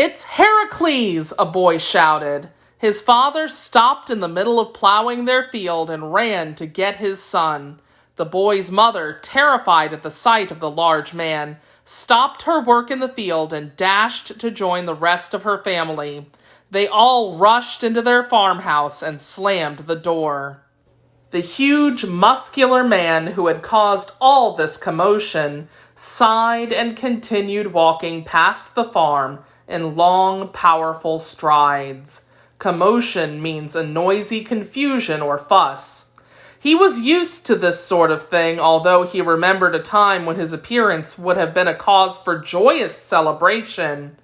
"It's Heracles!" a boy shouted. His father stopped in the middle of plowing their field and ran to get his son. The boy's mother, terrified at the sight of the large man, stopped her work in the field and dashed to join the rest of her family. They all rushed into their farmhouse and slammed the door. The huge, muscular man who had caused all this commotion sighed and continued walking past the farm in long, powerful strides. Commotion means a noisy confusion or fuss. He was used to this sort of thing, although he remembered a time when his appearance would have been a cause for joyous celebration.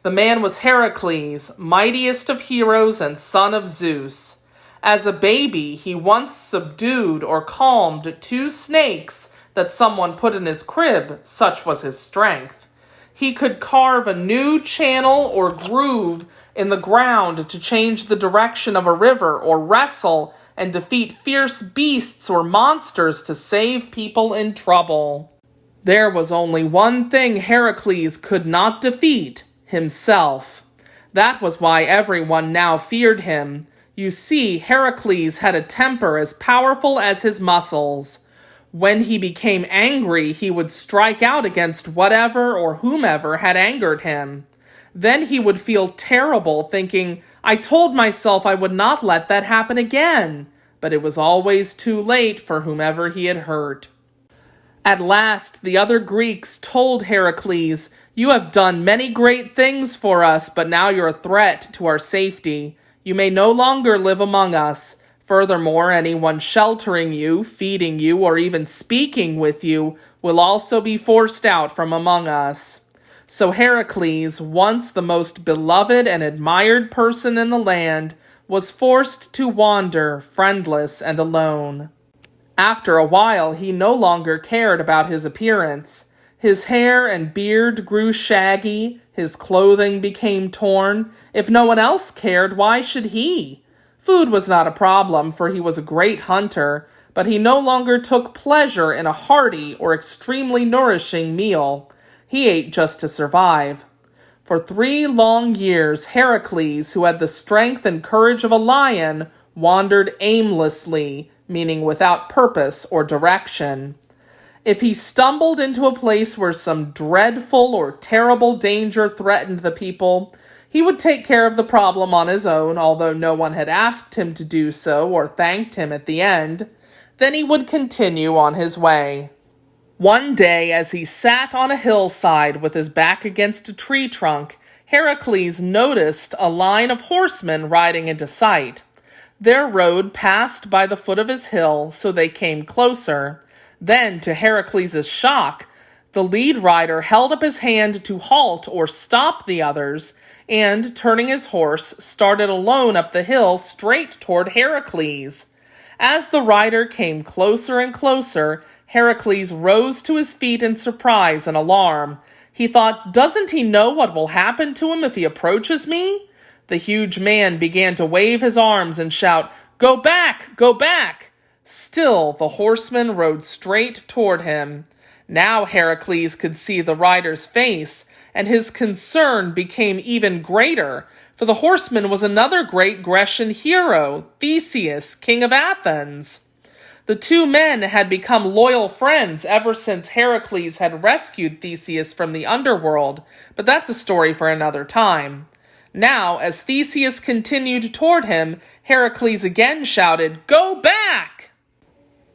The man was Heracles, mightiest of heroes and son of Zeus. As a baby, he once subdued or calmed 2 snakes that someone put in his crib, such was his strength. He could carve a new channel or groove in the ground to change the direction of a river, or wrestle and defeat fierce beasts or monsters to save people in trouble. There was only one thing Heracles could not defeat: himself. That was why everyone now feared him. You see, Heracles had a temper as powerful as his muscles. When he became angry, he would strike out against whatever or whomever had angered him. Then he would feel terrible, thinking, "I told myself I would not let that happen again." But it was always too late for whomever he had hurt. At last, the other Greeks told Heracles, "You have done many great things for us, but now you're a threat to our safety. You may no longer live among us. Furthermore, anyone sheltering you, feeding you, or even speaking with you will also be forced out from among us." So Heracles, once the most beloved and admired person in the land, was forced to wander, friendless and alone. After a while, he no longer cared about his appearance. His hair and beard grew shaggy, his clothing became torn. If no one else cared, why should he? Food was not a problem, for he was a great hunter, but he no longer took pleasure in a hearty or extremely nourishing meal. He ate just to survive. For 3 long years, Heracles, who had the strength and courage of a lion, wandered aimlessly, meaning without purpose or direction. If he stumbled into a place where some dreadful or terrible danger threatened the people, he would take care of the problem on his own, although no one had asked him to do so or thanked him at the end. Then he would continue on his way. One day, as he sat on a hillside with his back against a tree trunk, Heracles noticed a line of horsemen riding into sight. Their road passed by the foot of his hill, so they came closer. Then, to Heracles' shock, the lead rider held up his hand to halt or stop the others, and, turning his horse, started alone up the hill straight toward Heracles. As the rider came closer and closer, Heracles rose to his feet in surprise and alarm. He thought, "Doesn't he know what will happen to him if he approaches me?" The huge man began to wave his arms and shout, "Go back! Go back!" Still, the horseman rode straight toward him. Now Heracles could see the rider's face, and his concern became even greater, for the horseman was another great Grecian hero, Theseus, king of Athens. The 2 men had become loyal friends ever since Heracles had rescued Theseus from the underworld, but that's a story for another time. Now, as Theseus continued toward him, Heracles again shouted, "Go back!"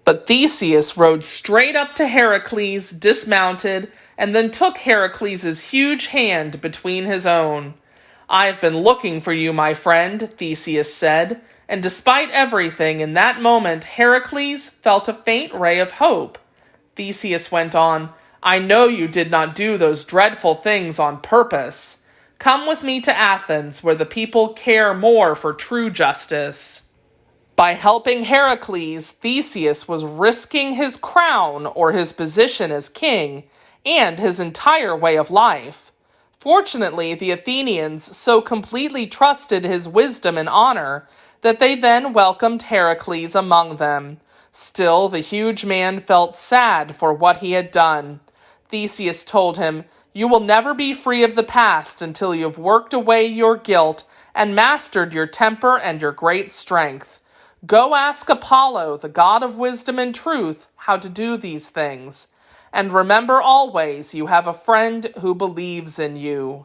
But Theseus rode straight up to Heracles, dismounted, and then took Heracles' huge hand between his own. "I've been looking for you, my friend," Theseus said, and despite everything, in that moment Heracles felt a faint ray of hope. Theseus went on, "I know you did not do those dreadful things on purpose. Come with me to Athens, where the people care more for true justice." By helping Heracles, Theseus was risking his crown or his position as king, and his entire way of life. Fortunately, the Athenians so completely trusted his wisdom and honor that they then welcomed Heracles among them. Still, the huge man felt sad for what he had done. Theseus told him, You will never be free of the past until you have worked away your guilt and mastered your temper and your great strength. Go ask Apollo, the god of wisdom and truth, how to do these things. And remember always you have a friend who believes in you.